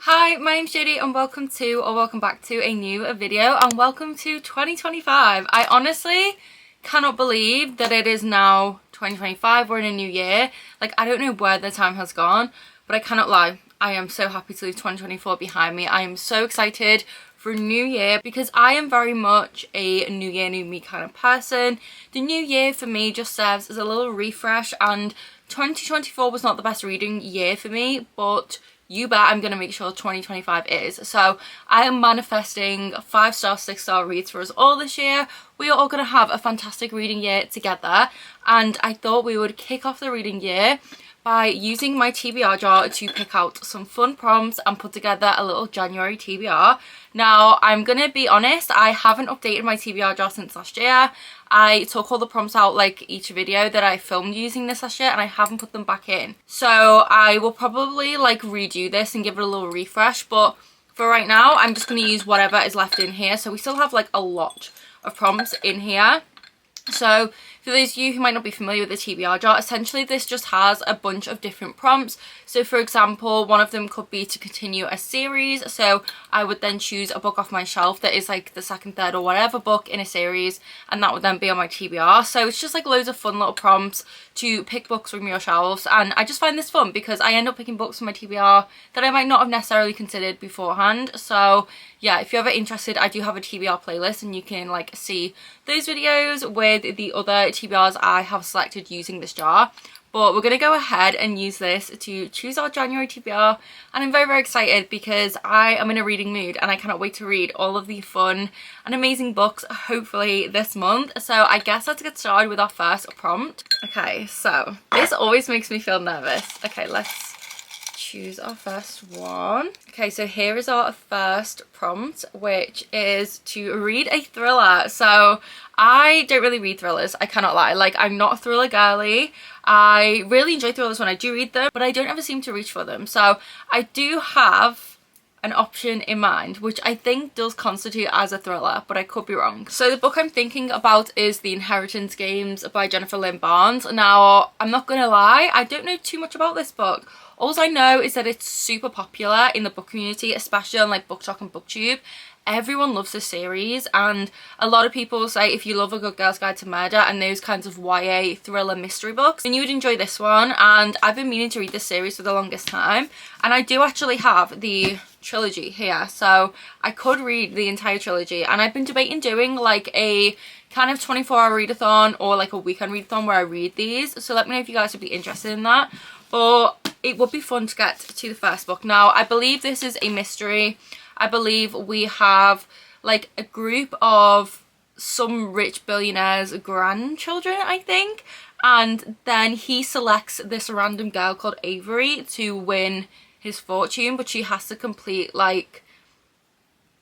Hi, my name's Jodie and welcome back to a new video and welcome to 2025. I honestly cannot believe that it is now 2025. We're in a new year. Like, I don't know where the time has gone, but I cannot lie. I am so happy to leave 2024 behind me. I am so excited for a new year because I am very much a new year, new me kind of person. The new year for me just serves as a little refresh, and 2024 was not the best reading year for me, but you bet I'm going to make sure 2025 is. So I am manifesting 5-star, 6-star reads for us all this year. We are all going to have a fantastic reading year together, and I thought we would kick off the reading year by using my TBR jar to pick out some fun prompts and put together a little January TBR. Now, I'm gonna be honest, I haven't updated my TBR jar since last year. I took all the prompts out like each video that I filmed using this last year, and I haven't put them back in. So I will probably like redo this and give it a little refresh, but for right now, I'm just gonna use whatever is left in here. So we still have like a lot of prompts in here. So for those of you who might not be familiar with the TBR jar, essentially this just has a bunch of different prompts. So for example, one of them could be to continue a series. So I would then choose a book off my shelf that is like the second, third or whatever book in a series, and that would then be on my TBR. So it's just like loads of fun little prompts to pick books from your shelves, and I just find this fun because I end up picking books from my TBR that I might not have necessarily considered beforehand. So yeah, if you're ever interested, I do have a TBR playlist and you can like see those videos with the other TBRs I have selected using this jar. But we're going to go ahead and use this to choose our January TBR, and I'm very, very excited because I am in a reading mood and I cannot wait to read all of the fun and amazing books hopefully this month. So I guess let's get started with our first prompt. Okay, so this always makes me feel nervous. Okay, let's choose our first one. Okay, so here is our first prompt, which is to read a thriller. So I don't really read thrillers, I cannot lie. Like, I'm not a thriller girly. I really enjoy thrillers when I do read them, but I don't ever seem to reach for them. So I do have an option in mind, which I think does constitute as a thriller, but I could be wrong. So the book I'm thinking about is The Inheritance Games by Jennifer Lynn Barnes. Now, I'm not gonna lie, I don't know too much about this book. All I know is that it's super popular in the book community, especially on like BookTok and BookTube. Everyone loves this series, and a lot of people say if you love A Good Girl's Guide to Murder and those kinds of YA thriller mystery books, then you would enjoy this one. And I've been meaning to read this series for the longest time, and I do actually have the trilogy here, so I could read the entire trilogy. And I've been debating doing like a kind of 24-hour readathon or like a weekend readathon where I read these, so let me know if you guys would be interested in that. But it would be fun to get to the first book. Now, I believe this is a mystery. I believe we have like a group of some rich billionaire's grandchildren, I think, and then he selects this random girl called Avery to win his fortune, but she has to complete like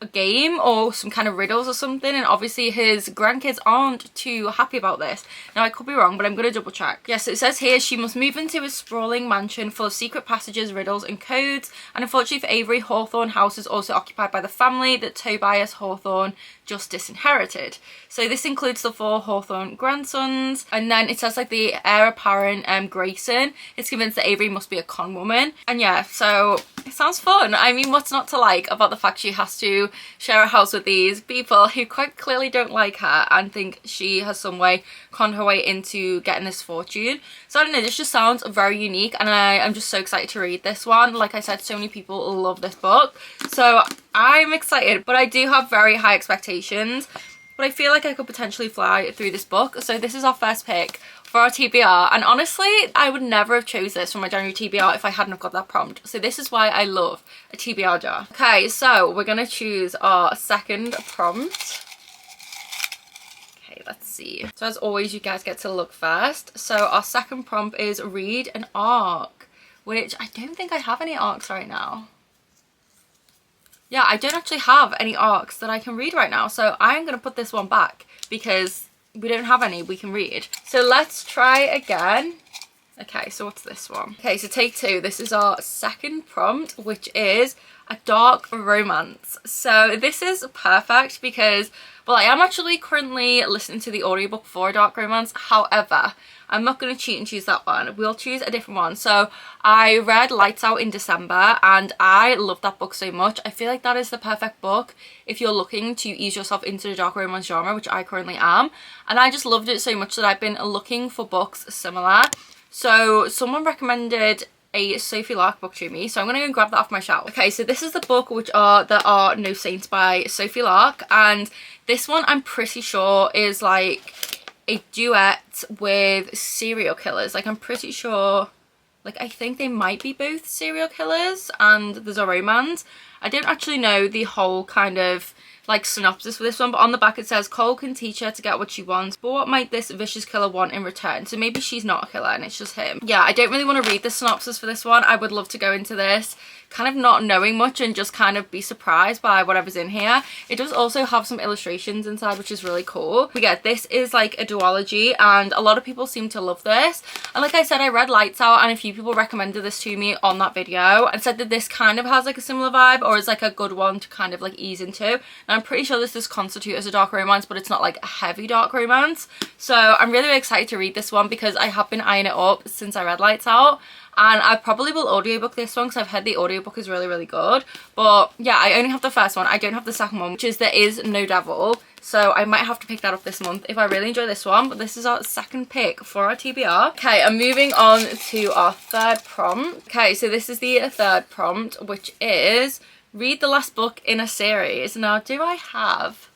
a game or some kind of riddles or something, and obviously his grandkids aren't too happy about this. Now, I could be wrong, but I'm going to double check. Yes, it says here she must move into a sprawling mansion full of secret passages, riddles and codes, and unfortunately for Avery, Hawthorne House is also occupied by the family that Tobias Hawthorne just disinherited. So this includes the 4 Hawthorne grandsons, and then it says like the heir apparent Grayson is convinced that Avery must be a con woman. And yeah, so it sounds fun. I mean, what's not to like about the fact she has to share a house with these people who quite clearly don't like her and think she has some way conned her way into getting this fortune. So I don't know, this just sounds very unique, and I'm just so excited to read this one. Like I said, so many people love this book, so I'm excited, but I do have very high expectations. But I feel like I could potentially fly through this book. So this is our first pick for our TBR, and honestly I would never have chose this for my January TBR if I hadn't have got that prompt. So this is why I love a TBR jar. Okay, so we're gonna choose our second prompt. Okay, let's see. So as always, you guys get to look first. So our second prompt is read an arc, which I don't think I have any arcs right now. Yeah, I don't actually have any arcs that I can read right now, so I'm going to put this one back because we don't have any we can read. So let's try again. Okay, so what's this one? Okay, so take 2. This is our second prompt, which is a dark romance. So this is perfect because, well, I am actually currently listening to the audiobook for a dark romance. However, I'm not going to cheat and choose that one. We'll choose a different one. So I read Lights Out in December and I love that book so much. I feel like that is the perfect book if you're looking to ease yourself into the dark romance genre, which I currently am. And I just loved it so much that I've been looking for books similar. So someone recommended a Sophie Lark book to me, so I'm gonna go and grab that off my shelf. Okay, so this is the book There Are No Saints by Sophie Lark, and this one I'm pretty sure is like a duet with serial killers. Like I'm pretty sure, like I think they might be both serial killers and there's a romance. I don't actually know the whole kind of like synopsis for this one, but on the back it says Cole can teach her to get what she wants, but what might this vicious killer want in return? So maybe she's not a killer and it's just him. Yeah, I don't really want to read the synopsis for this one. I would love to go into this kind of not knowing much and just kind of be surprised by whatever's in here. It does also have some illustrations inside, which is really cool. But yeah, this is like a duology and a lot of people seem to love this. And like I said, I read Lights Out and a few people recommended this to me on that video and said that this kind of has like a similar vibe or is like a good one to kind of like ease into. And I'm pretty sure this does constitute as a dark romance, but it's not like a heavy dark romance. So I'm really, really excited to read this one because I have been eyeing it up since I read Lights Out. And I probably will audiobook this one because I've heard the audiobook is really, really good. But yeah, I only have the first one. I don't have the second one, which is There Is No Devil. So I might have to pick that up this month if I really enjoy this one. But this is our second pick for our TBR. Okay, I'm moving on to our third prompt. Okay, so this is the third prompt, which is read the last book in a series. Now, do I have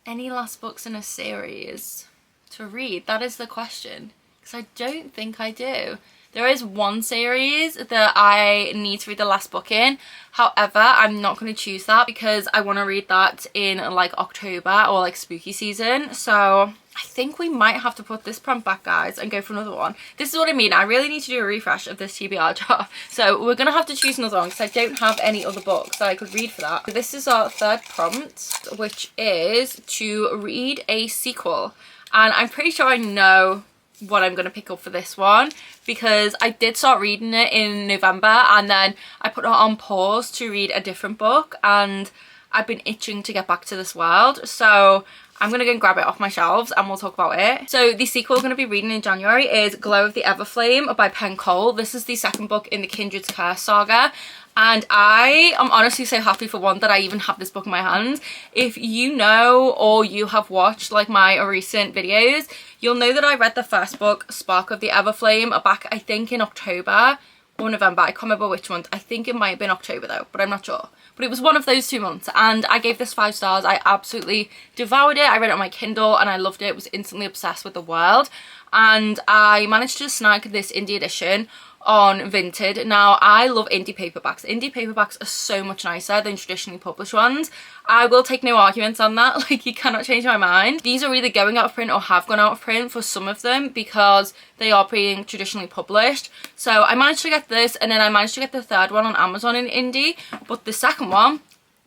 any last books in a series to read? That is the question. Because I don't think I do. There is one series that I need to read the last book in. However, I'm not going to choose that because I want to read that in like October or like spooky season. So I think we might have to put this prompt back, guys, and go for another one. This is what I mean. I really need to do a refresh of this TBR jar. So we're going to have to choose another one because I don't have any other books that I could read for that. So this is our third prompt, which is to read a sequel. And I'm pretty sure I know what I'm going to pick up for this one because I did start reading it in November and then I put it on pause to read a different book and I've been itching to get back to this world, so I'm going to go and grab it off my shelves and we'll talk about it. So the sequel we're going to be reading in January is Glow of the Everflame by Pen Cole. This is the second book in the Kindred's Curse saga. And I am honestly so happy for one that I even have this book in my hands. If you know or you have watched like my recent videos, you'll know that I read the first book, Spark of the Everflame, back I think in October or November. I can't remember which month. I think it might have been October though, but I'm not sure. But it was one of those 2 months and I gave this 5 stars. I absolutely devoured it. I read it on my Kindle and I loved it. Was instantly obsessed with the world. And I managed to snag this indie edition on Vinted. Now, I love indie paperbacks. Indie paperbacks are so much nicer than traditionally published ones. I will take no arguments on that. Like, you cannot change my mind. These are either going out of print or have gone out of print for some of them because they are being traditionally published. So I managed to get this, and then I managed to get the third one on Amazon in indie, but the second one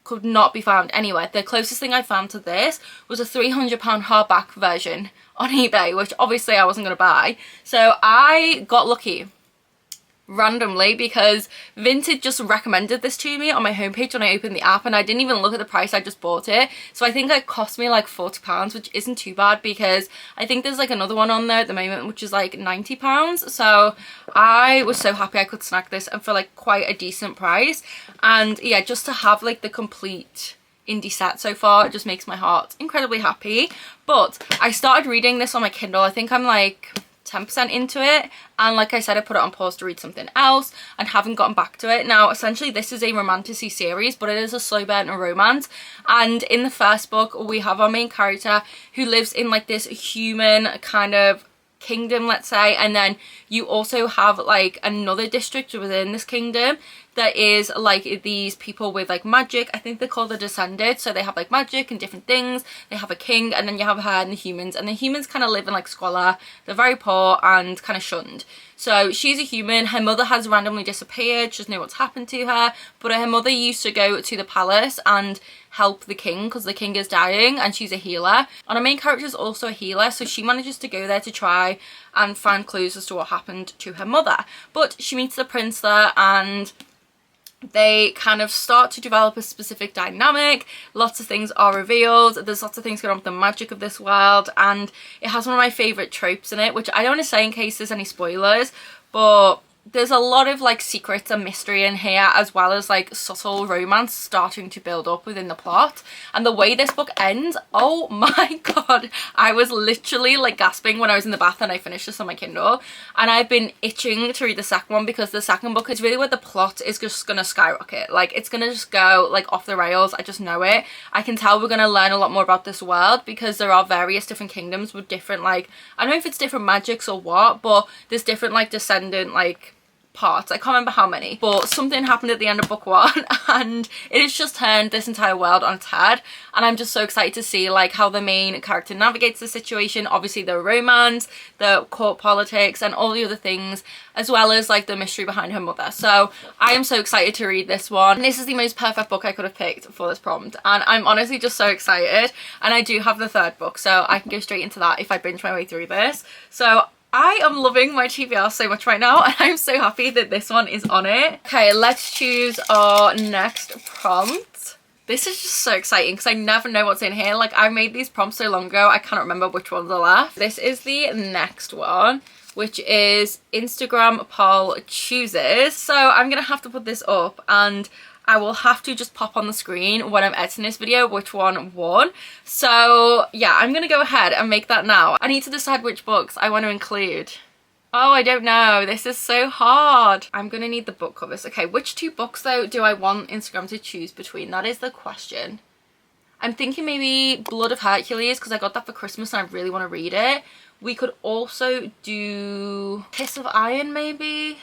could not be found anywhere. The closest thing I found to this was a £300 hardback version on eBay, which obviously I wasn't going to buy. So I got lucky randomly because Vinted just recommended this to me on my homepage when I opened the app, and I didn't even look at the price, I just bought it. So I think it cost me like £40, which isn't too bad because I think there's like another one on there at the moment which is like £90. So I was so happy I could snag this and for like quite a decent price. And yeah, just to have like the complete indie set so far, it just makes my heart incredibly happy. But I started reading this on my Kindle. I think I'm like 10% into it, and like I said, I put it on pause to read something else and haven't gotten back to it. Now essentially this is a romantasy series, but it is a slow burn of romance. And in the first book we have our main character who lives in like this human kind of kingdom, let's say, and then you also have like another district within this kingdom that is like these people with like magic. I think they're called the Descended, so they have like magic and different things. They have a king, and then you have her and the humans, and the humans kind of live in like squalor. They're very poor and kind of shunned. So she's a human. Her mother has randomly disappeared. She doesn't know what's happened to her, but her mother used to go to the palace and help the king because the king is dying, and she's a healer. And our main character is also a healer, so she manages to go there to try and find clues as to what happened to her mother. But she meets the prince there, and they kind of start to develop a specific dynamic. Lots of things are revealed. There's lots of things going on with the magic of this world, and it has one of my favourite tropes in it, which I don't want to say in case there's any spoilers, but there's a lot of like secrets and mystery in here, as well as like subtle romance starting to build up within the plot. And the way this book ends, oh my god, I was literally like gasping when I was in the bath and I finished this on my Kindle, and I've been itching to read the second one, because the second book is really where the plot is just gonna skyrocket. Like, it's gonna just go like off the rails. I just know it. I can tell we're gonna learn a lot more about this world, because there are various different kingdoms with different, like, I don't know if it's different magics or what, but there's different like descendant like parts. I can't remember how many, but something happened at the end of book one and it has just turned this entire world on its head, and I'm just so excited to see like how the main character navigates the situation. Obviously the romance, the court politics, and all the other things, as well as like the mystery behind her mother. So I am so excited to read this one, and this is the most perfect book I could have picked for this prompt, and I'm honestly just so excited. And I do have the third book, so I can go straight into that if I binge my way through this. So I am loving my TBR so much right now, and I'm so happy that this one is on it. Okay, let's choose our next prompt. This is just so exciting because I never know what's in here. Like, I made these prompts so long ago, I can't remember which ones are left. This is the next one, which is Instagram poll chooses. So I'm gonna have to put this up, and I will have to just pop on the screen when I'm editing this video which one won. So yeah, I'm gonna go ahead and make that now. I need to decide which books I want to include. Oh, I don't know. This is so hard. I'm gonna need the book covers. Okay, which two books though do I want Instagram to choose between? That is the question. I'm thinking maybe Blood of Hercules, because I got that for Christmas and I really want to read it. We could also do Kiss of Iron maybe.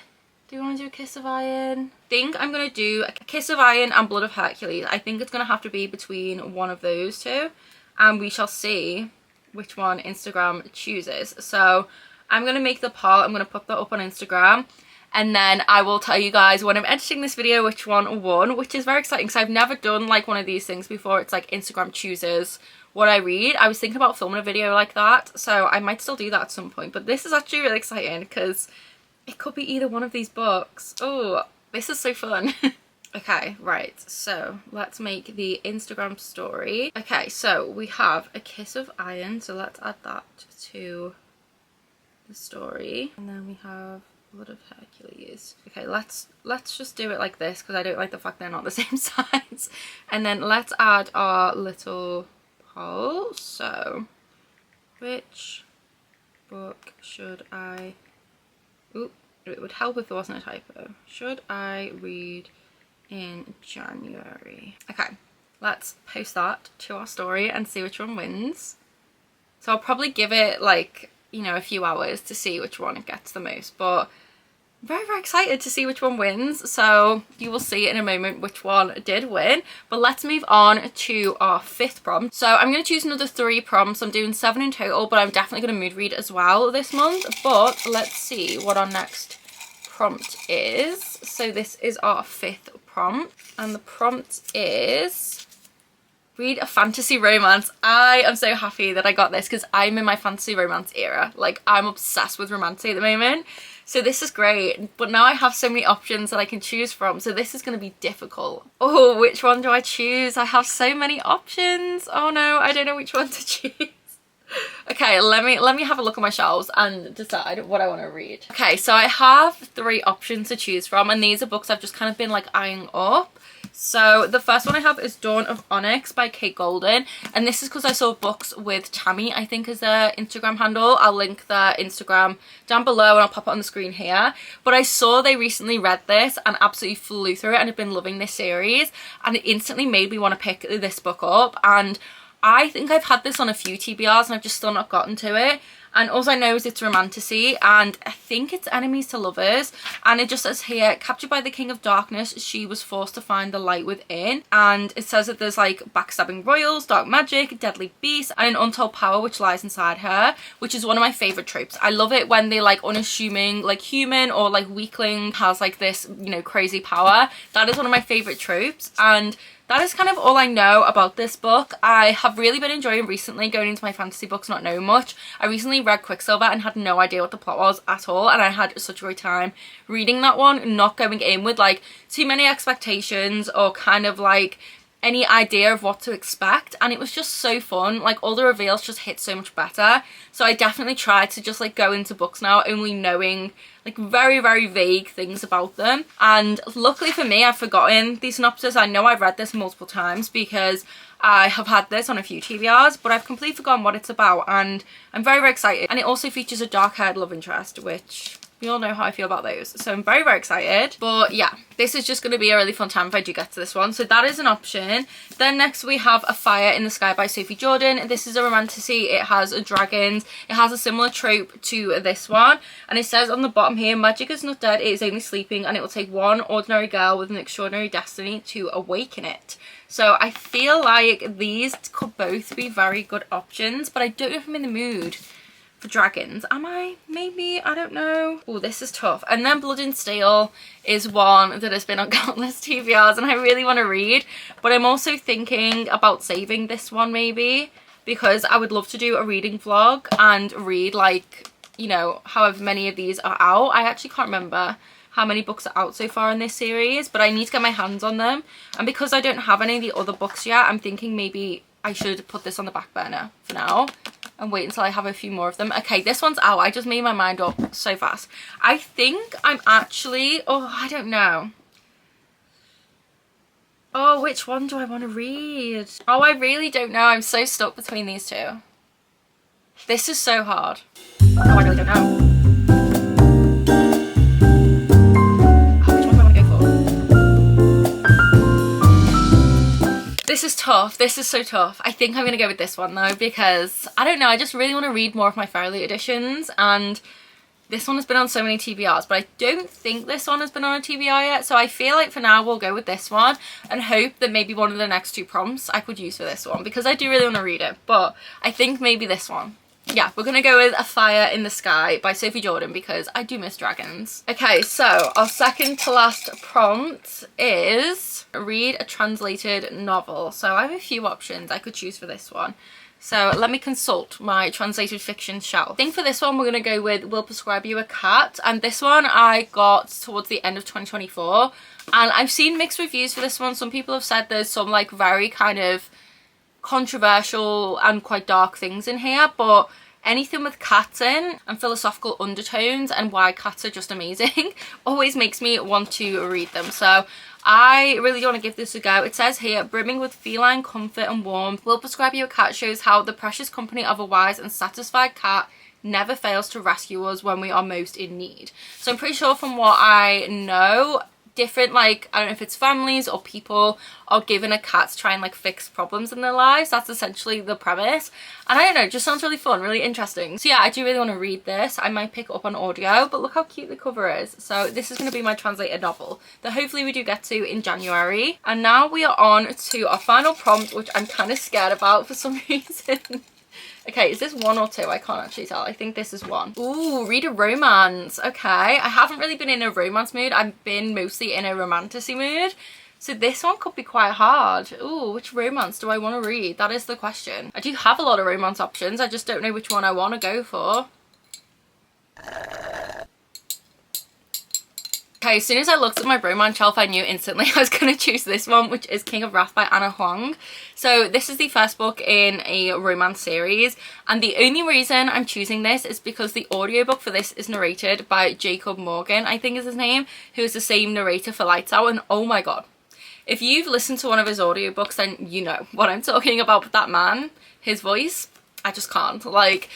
Do you want to do a Kiss of Iron? I think I'm going to do a Kiss of Iron and Blood of Hercules. I think it's going to have to be between one of those two, and we shall see which one Instagram chooses. So I'm going to make the poll. I'm going to put that up on Instagram, and then I will tell you guys when I'm editing this video which one won, which is very exciting because I've never done like one of these things before. It's like Instagram chooses what I read. I was thinking about filming a video like that, so I might still do that at some point, but this is actually really exciting because it could be either one of these books. Oh, this is so fun. Okay, right, so let's make the Instagram story. Okay, so we have A Kiss of Iron, so let's add that to the story. And then we have Blood of Hercules. Okay, let's just do it like this because I don't like the fact they're not the same size. And then let's add our little poll. So, which book should I... Ooh, it would help if there wasn't a typo. Should I read in January? Okay, let's post that to our story and see which one wins. So I'll probably give it like, you know, a few hours to see which one gets the most, but very, very excited to see which one wins. So you will see in a moment which one did win. But let's move on to our fifth prompt. So I'm going to choose another 3 prompts. I'm doing 7 in total, but I'm definitely going to mood read as well this month. But let's see what our next prompt is. So this is our 5th prompt, and the prompt is read a fantasy romance. I am so happy that I got this because I'm in my fantasy romance era. Like, I'm obsessed with romantic at the moment. So this is great, but now I have so many options that I can choose from, so this is going to be difficult. Oh, which one do I choose? I have so many options. Oh no, I don't know which one to choose. Okay, let me have a look at my shelves and decide what I want to read. Okay, so I have 3 options to choose from, and these are books I've just kind of been like eyeing up. So the first one I have is Dawn of Onyx by Kate Golden, and this is because I saw books with Tammy, I think is their Instagram handle. I'll link their Instagram down below and I'll pop it on the screen here. But I saw they recently read this and absolutely flew through it and have been loving this series, and it instantly made me want to pick this book up. And I think I've had this on a few TBRs and I've just still not gotten to it. And all I know is it's romantasy, and I think it's enemies to lovers. And it just says here, captured by the King of Darkness, she was forced to find the light within. And it says that there's like backstabbing royals, dark magic, deadly beasts, and an untold power which lies inside her, which is one of my favorite tropes. I love it when they like unassuming like human or like weakling has like this, you know, crazy power. That is one of my favorite tropes. And that is kind of all I know about this book. I have really been enjoying recently going into my fantasy books not knowing much. I recently read Quicksilver and had no idea what the plot was at all, and I had such a great time reading that one, not going in with like too many expectations or kind of like any idea of what to expect, and it was just so fun. Like all the reveals just hit so much better, so I definitely try to just like go into books now only knowing like very, very vague things about them. And luckily for me, I've forgotten the synopsis. I know I've read this multiple times because I have had this on a few TBRs, but I've completely forgotten what it's about, and I'm very, very excited. And it also features a dark-haired love interest, which we all know how I feel about those, so I'm very, very excited. But yeah, this is just going to be a really fun time if I do get to this one, so that is an option. Then next we have A Fire in the Sky by Sophie Jordan. This is a romantasy. It has dragons. It has a similar trope to this one, and it says on the bottom here, magic is not dead, it is only sleeping, and it will take one ordinary girl with an extraordinary destiny to awaken it. So I feel like these could both be very good options, but I don't know if I'm in the mood for dragons. Am I? Maybe, I don't know. Oh, this is tough. And then Blood and Steel is one that has been on countless TBRs and I really want to read, but I'm also thinking about saving this one maybe, because I would love to do a reading vlog and read like, you know, however many of these are out. I actually can't remember how many books are out so far in this series, but I need to get my hands on them, and because I don't have any of the other books yet, I'm thinking maybe I should put this on the back burner for now and wait until I have a few more of them. Okay, this one's out. I just made my mind up so fast. I think I'm actually, oh, I don't know. Oh, which one do I want to read? Oh, I really don't know. I'm so stuck between these two. This is so hard. Oh, I really don't know. This is tough. This is so tough. I think I'm going to go with this one though, because I don't know, I just really want to read more of my Fairyly editions, and this one has been on so many TBRs, but I don't think this one has been on a TBR yet, so I feel like for now we'll go with this one and hope that maybe one of the next two prompts I could use for this one, because I do really want to read it, but I think maybe this one. Yeah, we're gonna go with A Fire in the Sky by Sophie Jordan because I do miss dragons. Okay, so our second to last prompt is read a translated novel. So I have a few options I could choose for this one. So let me consult my translated fiction shelf. I think for this one we're gonna go with We'll Prescribe You a Cat, and this one I got towards the end of 2024, and I've seen mixed reviews for this one. Some people have said there's some like very kind of controversial and quite dark things in here, but anything with cats in and philosophical undertones and why cats are just amazing always makes me want to read them. So I really want to give this a go. It says here, brimming with feline comfort and warmth, We'll Prescribe You a Cat shows how the precious company of a wise and satisfied cat never fails to rescue us when we are most in need. So I'm pretty sure from what I know, different, like, I don't know if it's families or people are given a cat to try and like fix problems in their lives. That's essentially the premise, and I don't know, it just sounds really fun, really interesting. So yeah, I do really want to read this. I might pick it up on audio, but look how cute the cover is. So this is going to be my translated novel that hopefully we do get to in January. And now we are on to our final prompt, which I'm kind of scared about for some reason. Okay, is this one or two? I can't actually tell. I think this is one. Ooh, read a romance. Okay, I haven't really been in a romance mood. I've been mostly in a romantasy mood. So this one could be quite hard. Ooh, which romance do I want to read? That is the question. I do have a lot of romance options. I just don't know which one I want to go for. Okay, as soon as I looked at my romance shelf, I knew instantly I was going to choose this one, which is King of Wrath by Anna Huang. So this is the first book in a romance series, and the only reason I'm choosing this is because the audiobook for this is narrated by Jacob Morgan, I think is his name, who is the same narrator for Lights Out, and oh my god. If you've listened to one of his audiobooks, then you know what I'm talking about with that man. His voice, I just can't. Like,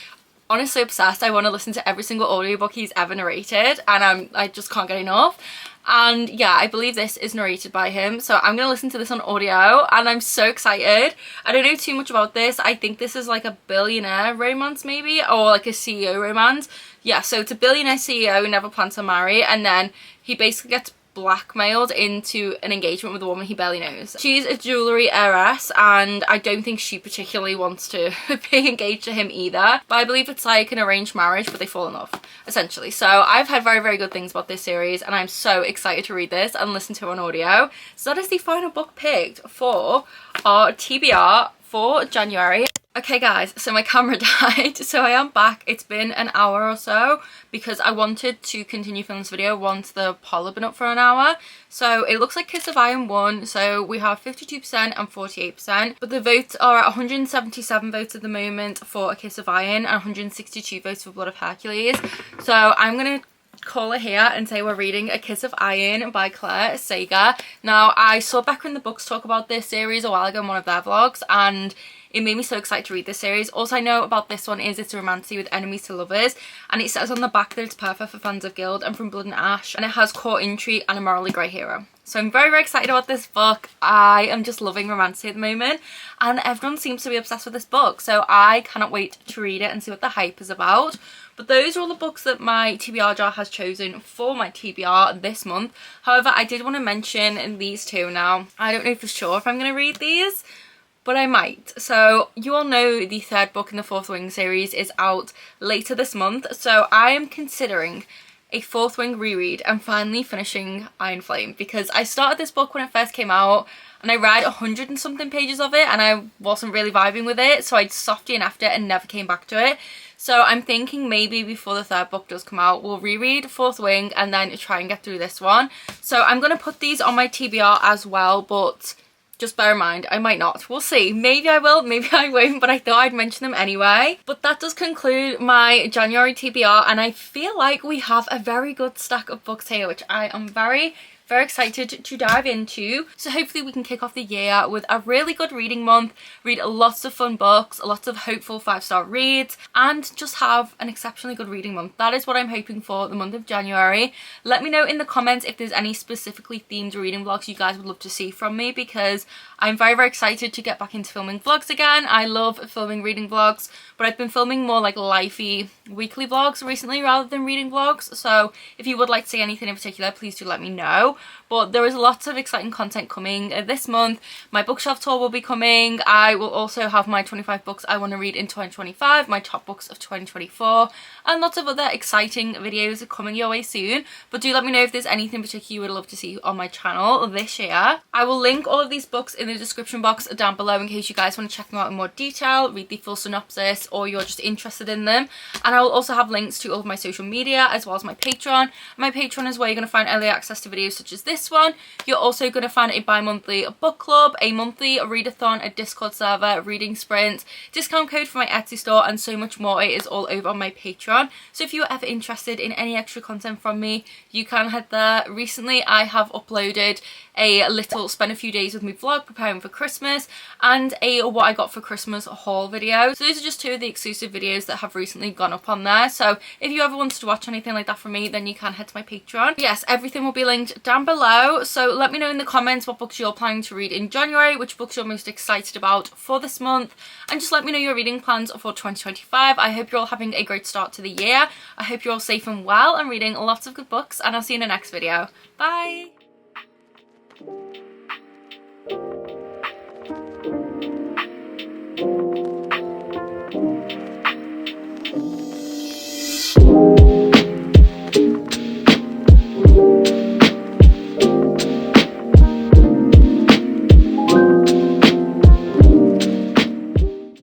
honestly obsessed. I want to listen to every single audiobook he's ever narrated, and I just can't get enough. And yeah, I believe this is narrated by him, so I'm gonna listen to this on audio, and I'm so excited. I don't know too much about this. I think this is like a billionaire romance maybe, or like a CEO romance. Yeah, so it's a billionaire CEO who never plans to marry, and then he basically gets blackmailed into an engagement with a woman he barely knows. She's a jewellery heiress and I don't think she particularly wants to be engaged to him either. But I believe it's like an arranged marriage, but they fall in love, essentially. So I've heard very, very good things about this series and I'm so excited to read this and listen to it on audio. So that is the final book picked for our TBR for January. Okay guys, so my camera died, so I am back. It's been an hour or so because I wanted to continue filming this video once the poll had been up for an hour. So it looks like Kiss of Iron won, so we have 52% and 48%, but the votes are at 177 votes at the moment for A Kiss of Iron and 162 votes for Blood of Hercules. So I'm gonna call it here and say we're reading A Kiss of Iron by Claire Sager. Now, I saw Becca in the Books talk about this series a while ago in one of their vlogs and it made me so excited to read this series. Also, I know about this one is it's a romancy with enemies to lovers, and it says on the back that it's perfect for fans of Guild and From Blood and Ash, and it has core intrigue and a morally grey hero. So I'm very, very excited about this book. I am just loving romancy at the moment and everyone seems to be obsessed with this book, so I cannot wait to read it and see what the hype is about. But those are all the books that my TBR jar has chosen for my TBR this month. However, I did want to mention these two now. I don't know for sure if I'm going to read these, but I might. So you all know the third book in the Fourth Wing series is out later this month, so I am considering a Fourth Wing reread and finally finishing Iron Flame, because I started this book when it first came out and I read 100 and something pages of it and I wasn't really vibing with it, so I'd soft DNF'd it and never came back to it. So I'm thinking maybe before the third book does come out, we'll reread Fourth Wing and then try and get through this one. So I'm going to put these on my TBR as well, but just bear in mind, I might not. We'll see. Maybe I will, maybe I won't, but I thought I'd mention them anyway. But that does conclude my January TBR, and I feel like we have a very good stack of books here, which I am very excited to dive into. So hopefully we can kick off the year with a really good reading month, read lots of fun books, lots of hopeful 5-star reads, and just have an exceptionally good reading month. That is what I'm hoping for the month of January. Let me know in the comments if there's any specifically themed reading vlogs you guys would love to see from me, because I'm very excited to get back into filming vlogs again. I love filming reading vlogs, but I've been filming more like lifey weekly vlogs recently rather than reading vlogs. So if you would like to see anything in particular, please do let me know. But there is lots of exciting content coming this month. My bookshelf tour will be coming. I will also have my 25 books I want to read in 2025, my top books of 2024, and lots of other exciting videos coming your way soon. But do let me know if there's anything particular you would love to see on my channel this year. I will link all of these books in the description box down below in case you guys want to check them out in more detail, read the full synopsis, or you're just interested in them. And I will also have links to all of my social media as well as my Patreon. My Patreon is where you're going to find early access to videos such as this one. You're also going to find a bi-monthly book club, a monthly readathon, a Discord server, reading sprints, discount code for my Etsy store, and so much more. It is all over on my Patreon. So if you're ever interested in any extra content from me, you can head there. Recently I have uploaded a little spend a few days with me vlog preparing for Christmas and a what I got for Christmas haul video. So those are just two of the exclusive videos that have recently gone up on there. So if you ever wanted to watch anything like that from me, then you can head to my Patreon. Yes, everything will be linked down below. So let me know in the comments what books you're planning to read in January, which books you're most excited about for this month, and just let me know your reading plans for 2025. I hope you're all having a great start to the year. I hope you're all safe and well and reading lots of good books, and I'll see you in the next video. Bye!